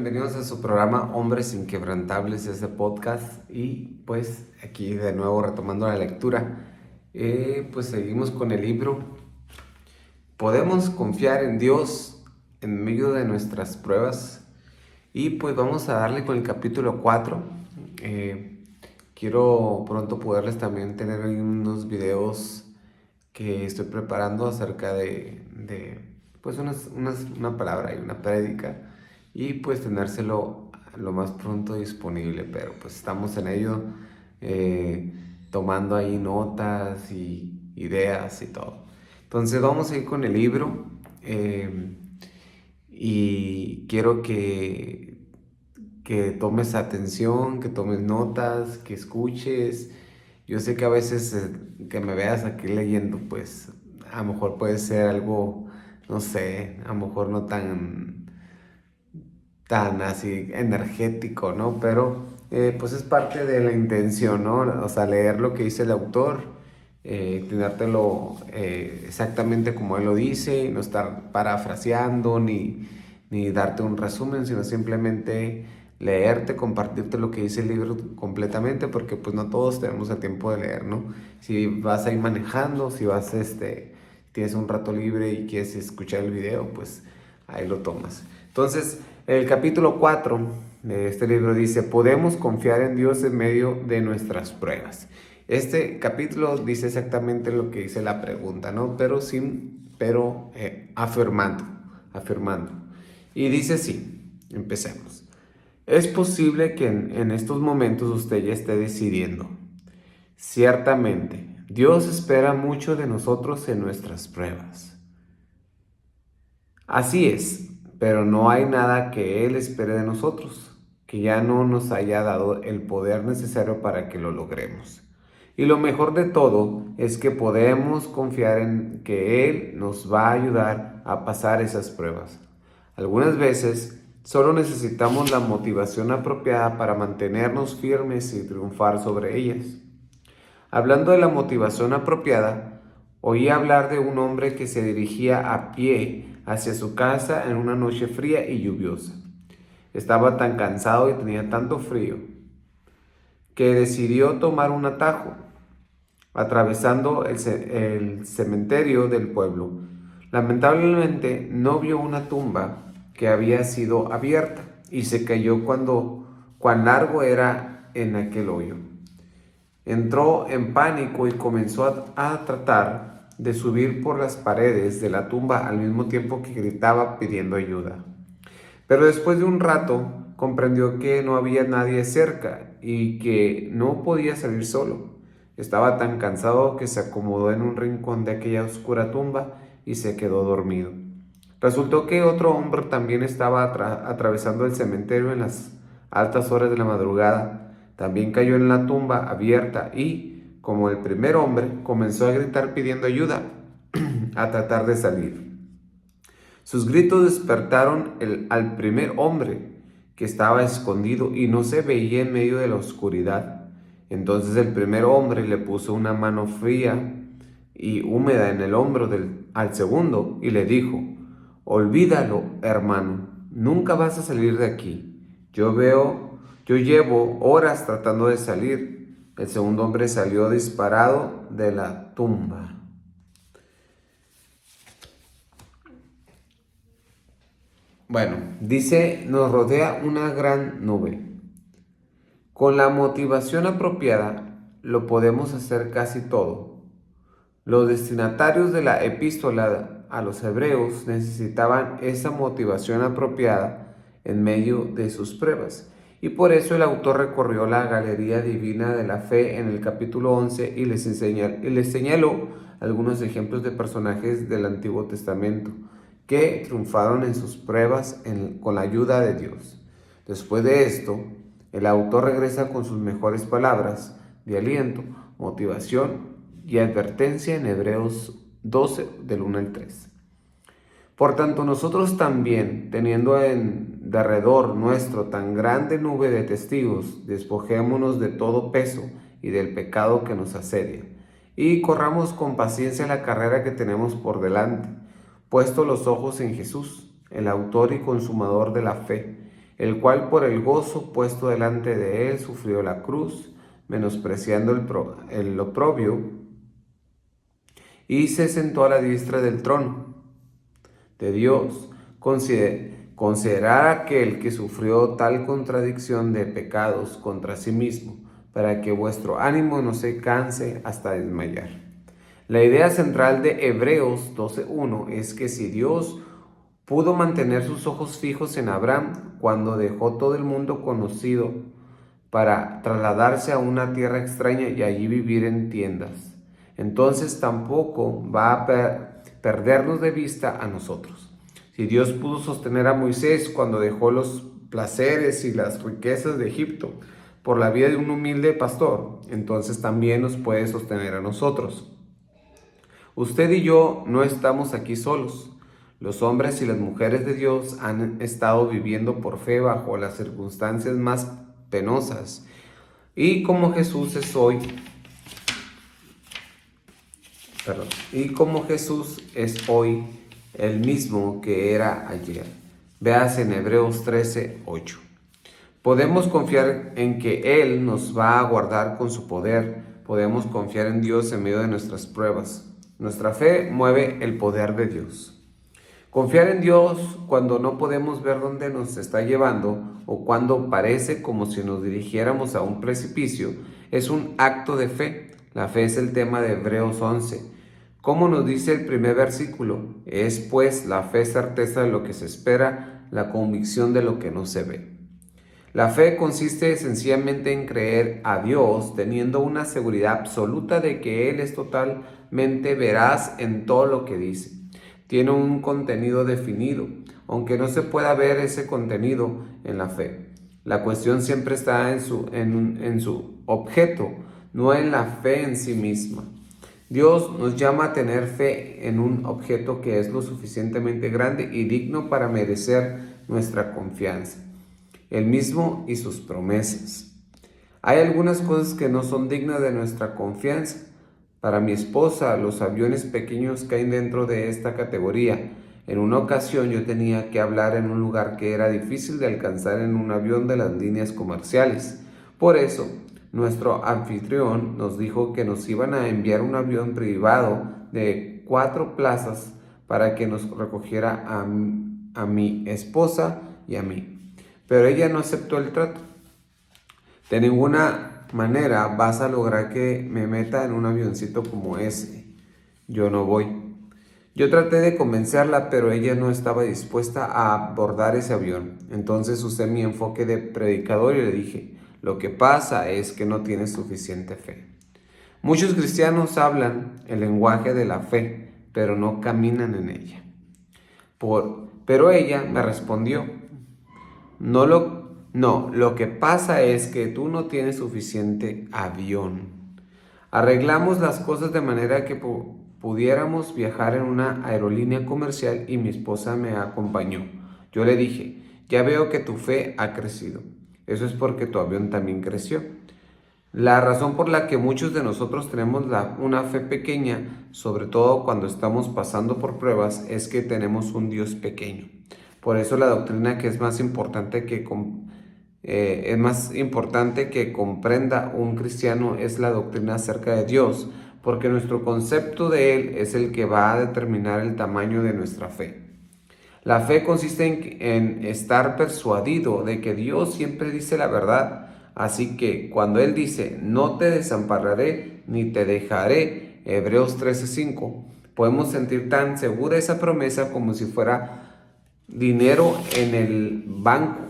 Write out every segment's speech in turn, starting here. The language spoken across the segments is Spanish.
Bienvenidos a su programa Hombres Inquebrantables, este podcast. Y pues aquí de nuevo retomando la lectura, pues seguimos con el libro. Podemos confiar en Dios en medio de nuestras pruebas. Y pues vamos a darle con el capítulo 4. Quiero pronto poderles también tener unos videos que estoy preparando acerca de pues una palabra y una prédica, y pues tenérselo lo más pronto disponible, pero pues estamos en ello, eh, tomando ahí notas y ideas y todo. Entonces vamos a ir con el libro, y quiero que tomes atención, que tomes notas, que escuches. Yo sé que a veces que me veas aquí leyendo, pues a lo mejor puede ser algo, no sé, a lo mejor no tan así energético, ¿no? Pero pues es parte de la intención, ¿no? O sea, leer lo que dice el autor, tenértelo exactamente como él lo dice, y no estar parafraseando ni darte un resumen, sino simplemente leerte, compartirte lo que dice el libro completamente, porque pues no todos tenemos el tiempo de leer, ¿no? Si vas a ir manejando, si vas, tienes un rato libre y quieres escuchar el video, pues ahí lo tomas. Entonces, el capítulo 4 de este libro dice: podemos confiar en Dios en medio de nuestras pruebas. Este capítulo dice exactamente lo que dice la pregunta, ¿no? Pero afirmando. Y dice así, empecemos. Es posible que en estos momentos usted ya esté decidiendo. Ciertamente, Dios espera mucho de nosotros en nuestras pruebas. Así es, pero no hay nada que Él espere de nosotros, que ya no nos haya dado el poder necesario para que lo logremos. Y lo mejor de todo es que podemos confiar en que Él nos va a ayudar a pasar esas pruebas. Algunas veces solo necesitamos la motivación apropiada para mantenernos firmes y triunfar sobre ellas. Hablando de la motivación apropiada, oí hablar de un hombre que se dirigía a pie hacia su casa en una noche fría y lluviosa. Estaba tan cansado y tenía tanto frío que decidió tomar un atajo, atravesando el cementerio del pueblo. Lamentablemente no vio una tumba que había sido abierta y se cayó cuán largo era en aquel hoyo. Entró en pánico y comenzó a tratar de subir por las paredes de la tumba al mismo tiempo que gritaba pidiendo ayuda. Pero después de un rato comprendió que no había nadie cerca y que no podía salir solo. Estaba tan cansado que se acomodó en un rincón de aquella oscura tumba y se quedó dormido. Resultó que otro hombre también estaba atravesando el cementerio en las altas horas de la madrugada. También cayó en la tumba abierta y, como el primer hombre, comenzó a gritar pidiendo ayuda, a tratar de salir. Sus gritos despertaron al primer hombre, que estaba escondido y no se veía en medio de la oscuridad. Entonces el primer hombre le puso una mano fría y húmeda en el hombro al segundo y le dijo: olvídalo, hermano, nunca vas a salir de aquí. Yo llevo horas tratando de salir. El segundo hombre salió disparado de la tumba. Bueno, dice, nos rodea una gran nube. Con la motivación apropiada lo podemos hacer casi todo. Los destinatarios de la epístola a los hebreos necesitaban esa motivación apropiada en medio de sus pruebas. Y por eso el autor recorrió la galería divina de la fe en el capítulo 11 y les señaló algunos ejemplos de personajes del Antiguo Testamento que triunfaron en sus pruebas con la ayuda de Dios. Después de esto, el autor regresa con sus mejores palabras de aliento, motivación y advertencia en Hebreos 12, del 1 al 3. Por tanto, nosotros también, teniendo en derredor nuestro tan grande nube de testigos, despojémonos de todo peso y del pecado que nos asedia, y corramos con paciencia la carrera que tenemos por delante, puesto los ojos en Jesús, el autor y consumador de la fe, el cual por el gozo puesto delante de él sufrió la cruz, menospreciando el oprobio, y se sentó a la diestra del trono de Dios. Considerar aquel que sufrió tal contradicción de pecados contra sí mismo, para que vuestro ánimo no se canse hasta desmayar. La idea central de Hebreos 12:1 es que si Dios pudo mantener sus ojos fijos en Abraham cuando dejó todo el mundo conocido para trasladarse a una tierra extraña y allí vivir en tiendas, entonces tampoco va a perdernos de vista a nosotros. Si Dios pudo sostener a Moisés cuando dejó los placeres y las riquezas de Egipto por la vida de un humilde pastor, entonces también nos puede sostener a nosotros. Usted y yo no estamos aquí solos. Los hombres y las mujeres de Dios han estado viviendo por fe bajo las circunstancias más penosas. Y como Jesús es hoy, el mismo que era ayer. Veas en Hebreos 13:8. Podemos confiar en que Él nos va a guardar con su poder. Podemos confiar en Dios en medio de nuestras pruebas. Nuestra fe mueve el poder de Dios. Confiar en Dios cuando no podemos ver dónde nos está llevando o cuando parece como si nos dirigiéramos a un precipicio es un acto de fe. La fe es el tema de Hebreos 11. Como nos dice el primer versículo, es pues la fe certeza de lo que se espera, la convicción de lo que no se ve. La fe consiste sencillamente en creer a Dios teniendo una seguridad absoluta de que Él es totalmente veraz en todo lo que dice. Tiene un contenido definido, aunque no se pueda ver ese contenido en la fe. La cuestión siempre está en su objeto, no en la fe en sí misma. Dios nos llama a tener fe en un objeto que es lo suficientemente grande y digno para merecer nuestra confianza, Él mismo y sus promesas. Hay algunas cosas que no son dignas de nuestra confianza. Para mi esposa, los aviones pequeños caen dentro de esta categoría. En una ocasión yo tenía que hablar en un lugar que era difícil de alcanzar en un avión de las líneas comerciales. Por eso, nuestro anfitrión nos dijo que nos iban a enviar un avión privado de 4 plazas para que nos recogiera a mi esposa y a mí. Pero ella no aceptó el trato. De ninguna manera vas a lograr que me meta en un avioncito como ese. Yo no voy. Yo traté de convencerla, pero ella no estaba dispuesta a abordar ese avión. Entonces usé mi enfoque de predicador y le dije, lo que pasa es que no tienes suficiente fe. Muchos cristianos hablan el lenguaje de la fe, pero no caminan en ella. Pero ella me respondió, lo que pasa es que tú no tienes suficiente avión. Arreglamos las cosas de manera que pudiéramos viajar en una aerolínea comercial y mi esposa me acompañó. Yo le dije, ya veo que tu fe ha crecido. Eso es porque tu avión también creció. La razón por la que muchos de nosotros tenemos una fe pequeña, sobre todo cuando estamos pasando por pruebas, es que tenemos un Dios pequeño. Por eso la doctrina que es más importante que comprenda un cristiano es la doctrina acerca de Dios, porque nuestro concepto de Él es el que va a determinar el tamaño de nuestra fe. La fe consiste en estar persuadido de que Dios siempre dice la verdad, así que cuando Él dice, no te desampararé ni te dejaré, Hebreos 13:5, podemos sentir tan segura esa promesa como si fuera dinero en el banco.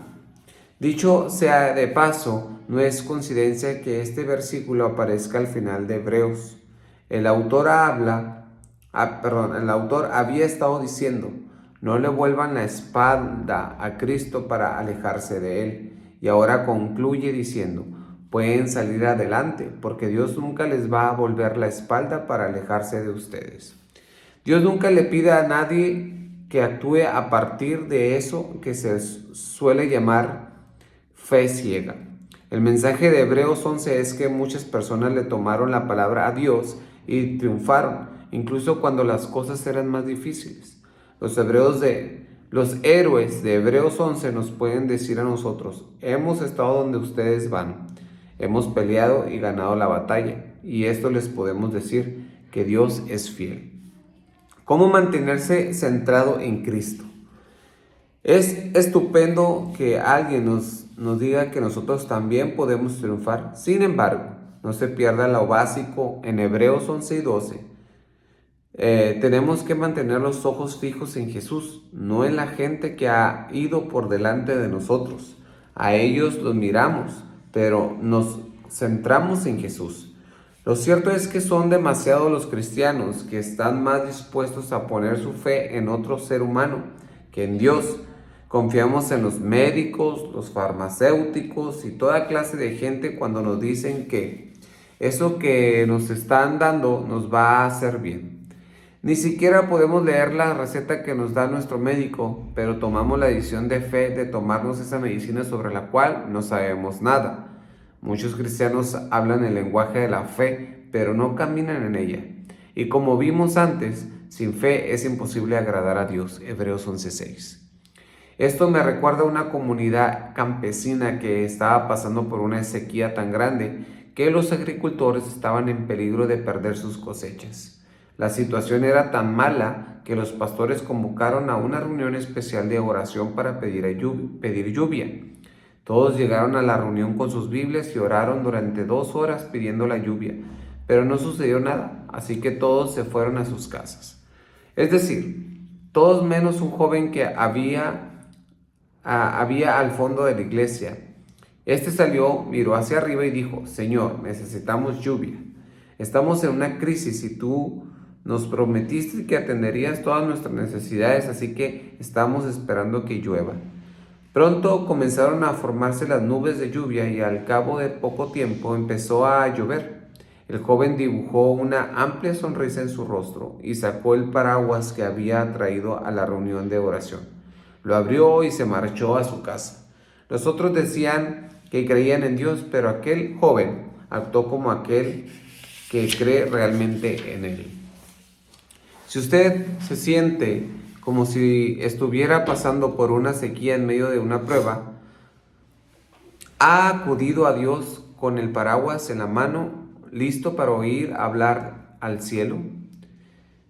Dicho sea de paso, no es coincidencia que este versículo aparezca al final de Hebreos. El autor había estado diciendo, no le vuelvan la espalda a Cristo para alejarse de Él. Y ahora concluye diciendo, pueden salir adelante, porque Dios nunca les va a volver la espalda para alejarse de ustedes. Dios nunca le pide a nadie que actúe a partir de eso que se suele llamar fe ciega. El mensaje de Hebreos 11 es que muchas personas le tomaron la palabra a Dios y triunfaron, incluso cuando las cosas eran más difíciles. Los hebreos de Los héroes de Hebreos 11 nos pueden decir a nosotros: hemos estado donde ustedes van, hemos peleado y ganado la batalla, y esto les podemos decir, que Dios es fiel. ¿Cómo mantenerse centrado en Cristo? Es estupendo que alguien nos diga que nosotros también podemos triunfar. Sin embargo, no se pierda lo básico en Hebreos 11 y 12. Tenemos que mantener los ojos fijos en Jesús, no en la gente que ha ido por delante de nosotros. A ellos los miramos, pero nos centramos en Jesús. Lo cierto es que son demasiados los cristianos que están más dispuestos a poner su fe en otro ser humano que en Dios. Confiamos en los médicos, los farmacéuticos y toda clase de gente cuando nos dicen que eso que nos están dando nos va a hacer bien. Ni siquiera podemos leer la receta que nos da nuestro médico, pero tomamos la decisión de fe de tomarnos esa medicina sobre la cual no sabemos nada. Muchos cristianos hablan el lenguaje de la fe, pero no caminan en ella. Y como vimos antes, sin fe es imposible agradar a Dios. Hebreos 11:6. Esto me recuerda a una comunidad campesina que estaba pasando por una sequía tan grande que los agricultores estaban en peligro de perder sus cosechas. La situación era tan mala que los pastores convocaron a una reunión especial de oración para pedir lluvia. Todos llegaron a la reunión con sus Biblias y oraron durante 2 horas pidiendo la lluvia, pero no sucedió nada, así que todos se fueron a sus casas. Es decir, todos menos un joven que había al fondo de la iglesia. Este salió, miró hacia arriba y dijo: Señor, necesitamos lluvia. Estamos en una crisis y tú nos prometiste que atenderías todas nuestras necesidades, así que estamos esperando que llueva. Pronto comenzaron a formarse las nubes de lluvia y al cabo de poco tiempo empezó a llover. El joven dibujó una amplia sonrisa en su rostro y sacó el paraguas que había traído a la reunión de oración. Lo abrió y se marchó a su casa. Los otros decían que creían en Dios, pero aquel joven actuó como aquel que cree realmente en Él. Si usted se siente como si estuviera pasando por una sequía en medio de una prueba, ¿ha acudido a Dios con el paraguas en la mano, listo para oír hablar al cielo?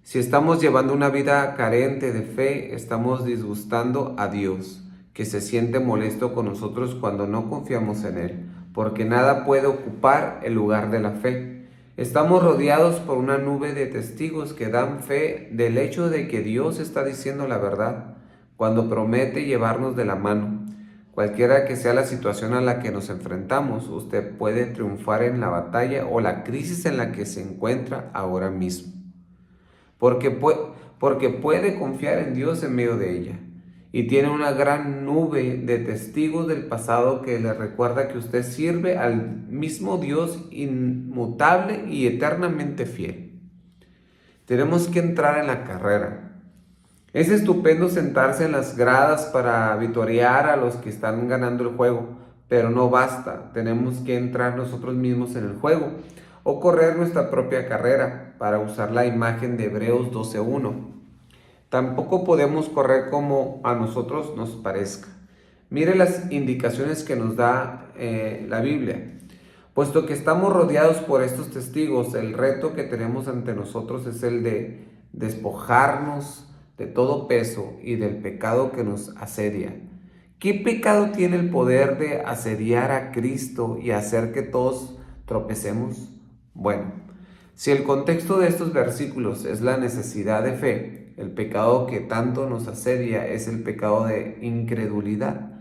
Si estamos llevando una vida carente de fe, estamos disgustando a Dios, que se siente molesto con nosotros cuando no confiamos en Él, porque nada puede ocupar el lugar de la fe. Estamos rodeados por una nube de testigos que dan fe del hecho de que Dios está diciendo la verdad cuando promete llevarnos de la mano. Cualquiera que sea la situación a la que nos enfrentamos, usted puede triunfar en la batalla o la crisis en la que se encuentra ahora mismo. Porque puede confiar en Dios en medio de ella. Y tiene una gran nube de testigos del pasado que le recuerda que usted sirve al mismo Dios inmutable y eternamente fiel. Tenemos que entrar en la carrera. Es estupendo sentarse en las gradas para vitorear a los que están ganando el juego, pero no basta. Tenemos que entrar nosotros mismos en el juego o correr nuestra propia carrera, para usar la imagen de Hebreos 12:1. Tampoco podemos correr como a nosotros nos parezca. Mire las indicaciones que nos da la Biblia. Puesto que estamos rodeados por estos testigos, el reto que tenemos ante nosotros es el de despojarnos de todo peso y del pecado que nos asedia. ¿Qué pecado tiene el poder de asediar a Cristo y hacer que todos tropecemos? Bueno, si el contexto de estos versículos es la necesidad de fe, el pecado que tanto nos asedia es el pecado de incredulidad.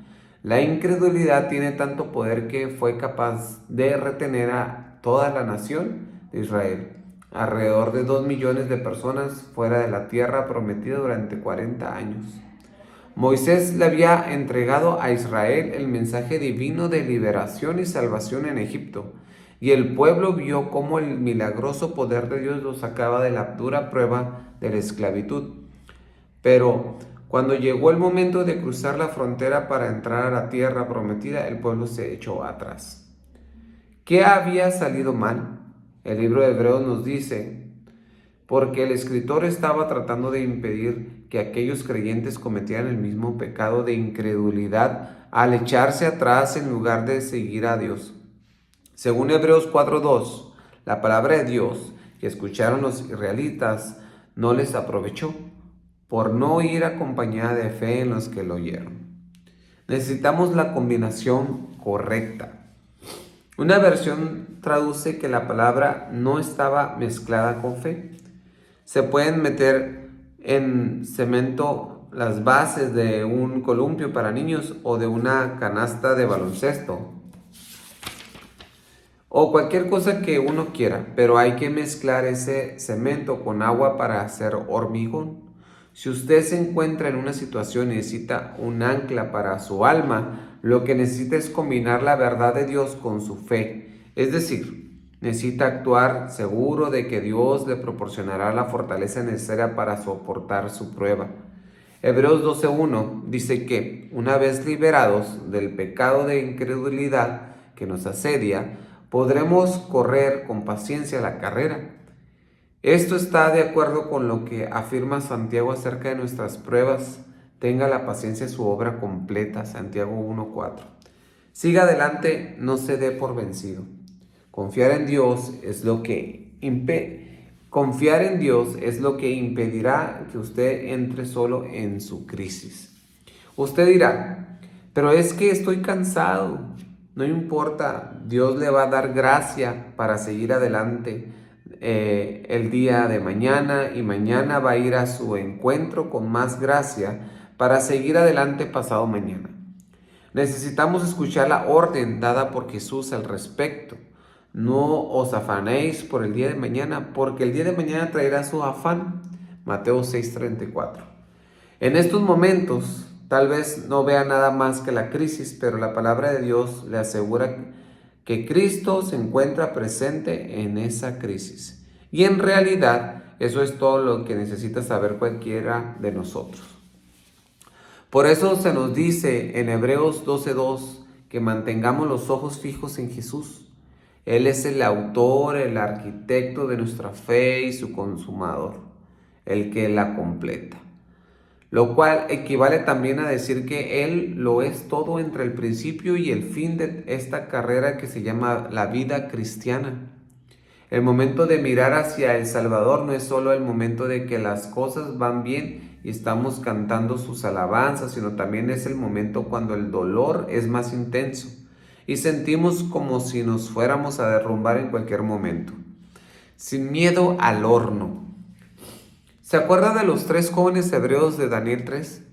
La incredulidad tiene tanto poder que fue capaz de retener a toda la nación de Israel, alrededor de 2 millones de personas fuera de la tierra prometida durante 40 años. Moisés le había entregado a Israel el mensaje divino de liberación y salvación en Egipto, y el pueblo vio cómo el milagroso poder de Dios los sacaba de la dura prueba de la esclavitud. Pero cuando llegó el momento de cruzar la frontera para entrar a la tierra prometida, el pueblo se echó atrás. ¿Qué había salido mal? El libro de Hebreos nos dice: porque el escritor estaba tratando de impedir que aquellos creyentes cometían el mismo pecado de incredulidad al echarse atrás en lugar de seguir a Dios. Según Hebreos 4:2, la palabra de Dios que escucharon los israelitas no les aprovechó por no ir acompañada de fe en los que lo oyeron. Necesitamos la combinación correcta. Una versión traduce que la palabra no estaba mezclada con fe. Se pueden meter en cemento las bases de un columpio para niños o de una canasta de baloncesto o cualquier cosa que uno quiera, pero hay que mezclar ese cemento con agua para hacer hormigón. Si usted se encuentra en una situación y necesita un ancla para su alma, lo que necesita es combinar la verdad de Dios con su fe. Es decir, necesita actuar seguro de que Dios le proporcionará la fortaleza necesaria para soportar su prueba. Hebreos 12:1 dice que, una vez liberados del pecado de incredulidad que nos asedia, podremos correr con paciencia la carrera. Esto está de acuerdo con lo que afirma Santiago acerca de nuestras pruebas. Tenga la paciencia su obra completa, Santiago 1:4. Siga adelante, no se dé por vencido. Confiar en Dios es lo que impedirá que usted entre solo en su crisis. Usted dirá, pero es que estoy cansado. No importa, Dios le va a dar gracia para seguir adelante el día de mañana, y mañana va a ir a su encuentro con más gracia para seguir adelante pasado mañana. Necesitamos escuchar la orden dada por Jesús al respecto. No os afanéis por el día de mañana, porque el día de mañana traerá su afán. Mateo 6:34. En estos momentos, tal vez no vea nada más que la crisis, pero la palabra de Dios le asegura que Cristo se encuentra presente en esa crisis. Y en realidad, eso es todo lo que necesita saber cualquiera de nosotros. Por eso se nos dice en Hebreos 12:2 que mantengamos los ojos fijos en Jesús. Él es el autor, el arquitecto de nuestra fe y su consumador, el que la completa. Lo cual equivale también a decir que Él lo es todo entre el principio y el fin de esta carrera que se llama la vida cristiana. El momento de mirar hacia el Salvador no es solo el momento de que las cosas van bien y estamos cantando sus alabanzas, sino también es el momento cuando el dolor es más intenso y sentimos como si nos fuéramos a derrumbar en cualquier momento. Sin miedo al horno. ¿Se acuerda de los 3 jóvenes hebreos de Daniel 3?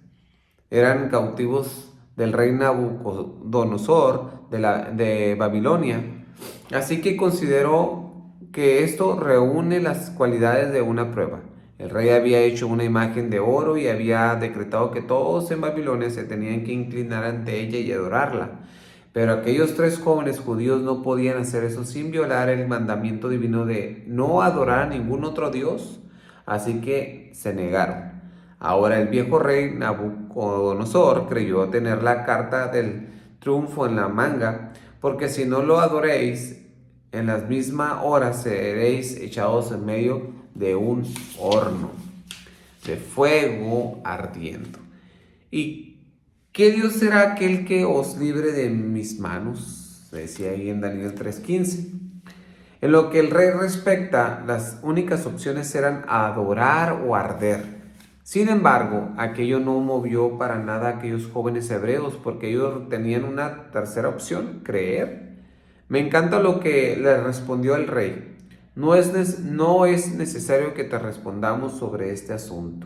Eran cautivos del rey Nabucodonosor de Babilonia. Así que consideró que esto reúne las cualidades de una prueba. El rey había hecho una imagen de oro y había decretado que todos en Babilonia se tenían que inclinar ante ella y adorarla. Pero aquellos 3 jóvenes judíos no podían hacer eso sin violar el mandamiento divino de no adorar a ningún otro dios. Así que se negaron. Ahora el viejo rey Nabucodonosor creyó tener la carta del triunfo en la manga, porque si no lo adoréis, en las mismas horas seréis echados en medio de un horno de fuego ardiendo. ¿Y qué Dios será aquel que os libre de mis manos? Decía ahí en Daniel 3:15. En lo que el rey respecta, las únicas opciones eran adorar o arder. Sin embargo, aquello no movió para nada a aquellos jóvenes hebreos, porque ellos tenían una tercera opción: creer. Me encanta lo que le respondió el rey. No es necesario que te respondamos sobre este asunto.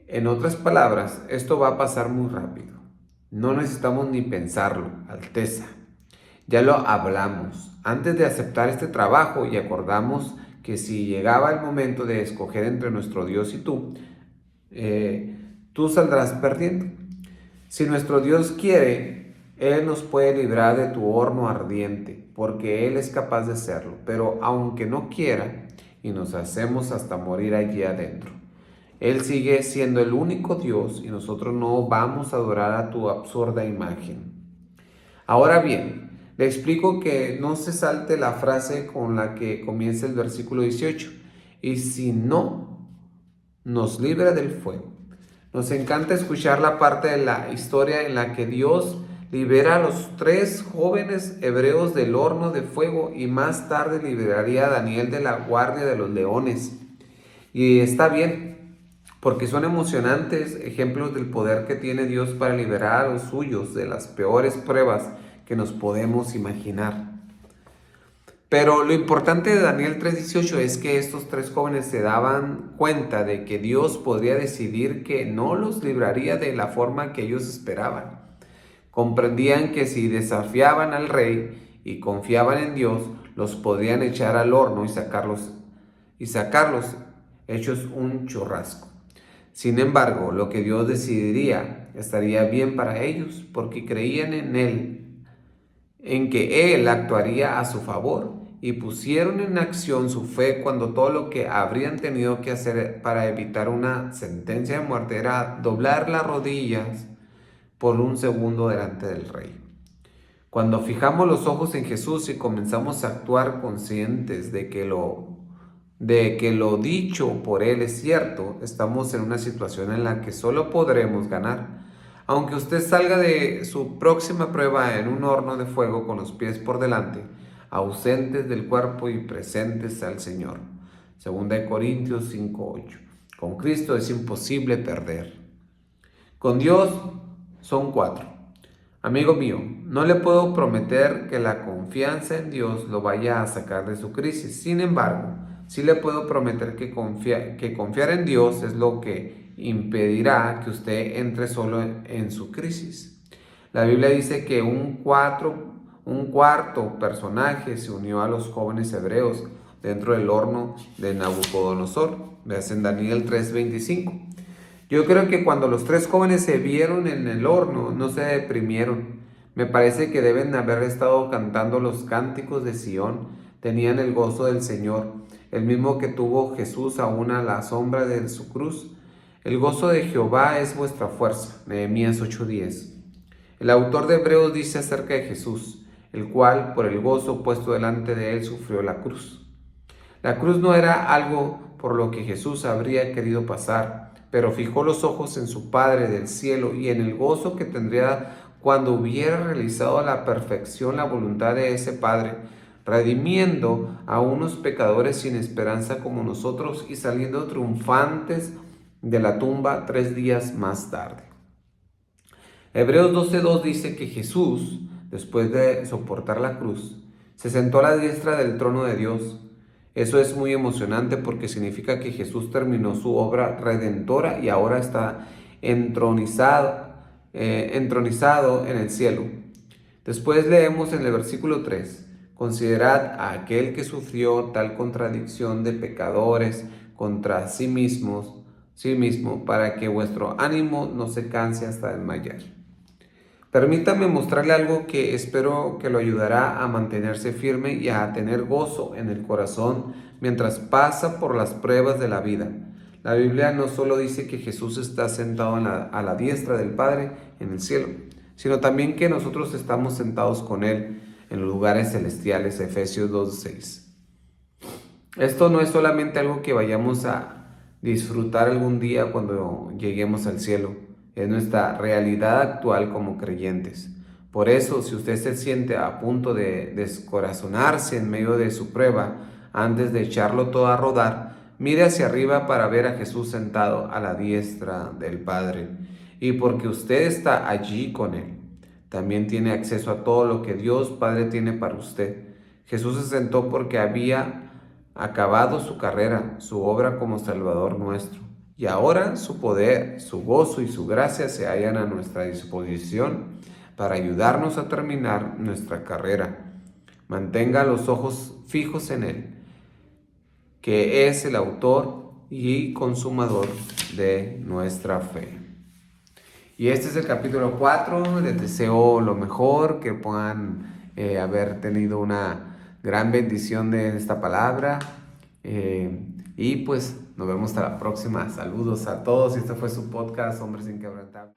En otras palabras, esto va a pasar muy rápido. No necesitamos ni pensarlo, Alteza. Ya lo hablamos antes de aceptar este trabajo y acordamos que si llegaba el momento de escoger entre nuestro Dios y tú saldrás perdiendo. Si nuestro Dios quiere, Él nos puede librar de tu horno ardiente, porque Él es capaz de hacerlo. Pero aunque no quiera, y nos hacemos hasta morir allí adentro, Él sigue siendo el único Dios y nosotros no vamos a adorar a tu absurda imagen. Ahora bien, le explico que no se salte la frase con la que comienza el versículo 18. Y si no nos libra del fuego. Nos encanta escuchar la parte de la historia en la que Dios libera a los 3 jóvenes hebreos del horno de fuego y más tarde liberaría a Daniel de la guardia de los leones. Y está bien, porque son emocionantes ejemplos del poder que tiene Dios para liberar a los suyos de las peores pruebas que nos podemos imaginar. Pero lo importante de Daniel 3:18 es que estos 3 jóvenes se daban cuenta de que Dios podría decidir que no los libraría de la forma que ellos esperaban. Comprendían que si desafiaban al rey y confiaban en Dios, los podían echar al horno y sacarlos hechos un churrasco. Sin embargo, lo que Dios decidiría estaría bien para ellos, porque creían en Él, en que Él actuaría a su favor, y pusieron en acción su fe cuando todo lo que habrían tenido que hacer para evitar una sentencia de muerte era doblar las rodillas por un segundo delante del rey. Cuando fijamos los ojos en Jesús y comenzamos a actuar conscientes de que lo dicho por Él es cierto, estamos en una situación en la que solo podremos ganar. Aunque usted salga de su próxima prueba en un horno de fuego con los pies por delante, ausentes del cuerpo y presentes al Señor. 2 Corintios 5:8. Con Cristo es imposible perder. Con Dios son 4. Amigo mío, no le puedo prometer que la confianza en Dios lo vaya a sacar de su crisis. Sin embargo, sí le puedo prometer que confiar en Dios es lo que impedirá que usted entre solo en su crisis. La Biblia dice que un cuarto personaje se unió a los jóvenes hebreos dentro del horno de Nabucodonosor. Veas en Daniel 3:25. Yo creo que cuando los 3 jóvenes se vieron en el horno, no se deprimieron. Me parece que deben haber estado cantando los cánticos de Sión. Tenían el gozo del Señor, el mismo que tuvo Jesús aún a la sombra de su cruz. El gozo de Jehová es vuestra fuerza. Nehemías 8:10. El autor de Hebreos dice acerca de Jesús, el cual por el gozo puesto delante de él sufrió la cruz. La cruz no era algo por lo que Jesús habría querido pasar, pero fijó los ojos en su Padre del cielo y en el gozo que tendría cuando hubiera realizado a la perfección la voluntad de ese Padre, redimiendo a unos pecadores sin esperanza como nosotros y saliendo triunfantes de la tumba 3 días más tarde. Hebreos 12:2 dice que Jesús, después de soportar la cruz, se sentó a la diestra del trono de Dios. Eso es muy emocionante porque significa que Jesús terminó su obra redentora y ahora está entronizado en el cielo. Después leemos en el versículo 3, considerad a aquel que sufrió tal contradicción de pecadores contra sí mismo, para que vuestro ánimo no se canse hasta desmayar. Permítame mostrarle algo que espero que lo ayudará a mantenerse firme y a tener gozo en el corazón mientras pasa por las pruebas de la vida. La Biblia no solo dice que Jesús está sentado a la diestra del Padre en el cielo, sino también que nosotros estamos sentados con Él en los lugares celestiales, Efesios 2:6. Esto no es solamente algo que vayamos a disfrutar algún día cuando lleguemos al cielo. Es nuestra realidad actual como creyentes. Por eso, si usted se siente a punto de descorazonarse en medio de su prueba, antes de echarlo todo a rodar, mire hacia arriba para ver a Jesús sentado a la diestra del Padre. Y porque usted está allí con Él, también tiene acceso a todo lo que Dios Padre tiene para usted. Jesús se sentó porque había acabado su carrera, su obra como Salvador nuestro. Y ahora su poder, su gozo y su gracia se hallan a nuestra disposición para ayudarnos a terminar nuestra carrera. Mantenga los ojos fijos en Él, que es el autor y consumador de nuestra fe. Y este es el capítulo 4. Les deseo lo mejor, que puedan haber tenido una gran bendición de esta palabra. Y pues nos vemos hasta la próxima. Saludos a todos. Este fue su podcast, Hombres Inquebrantables.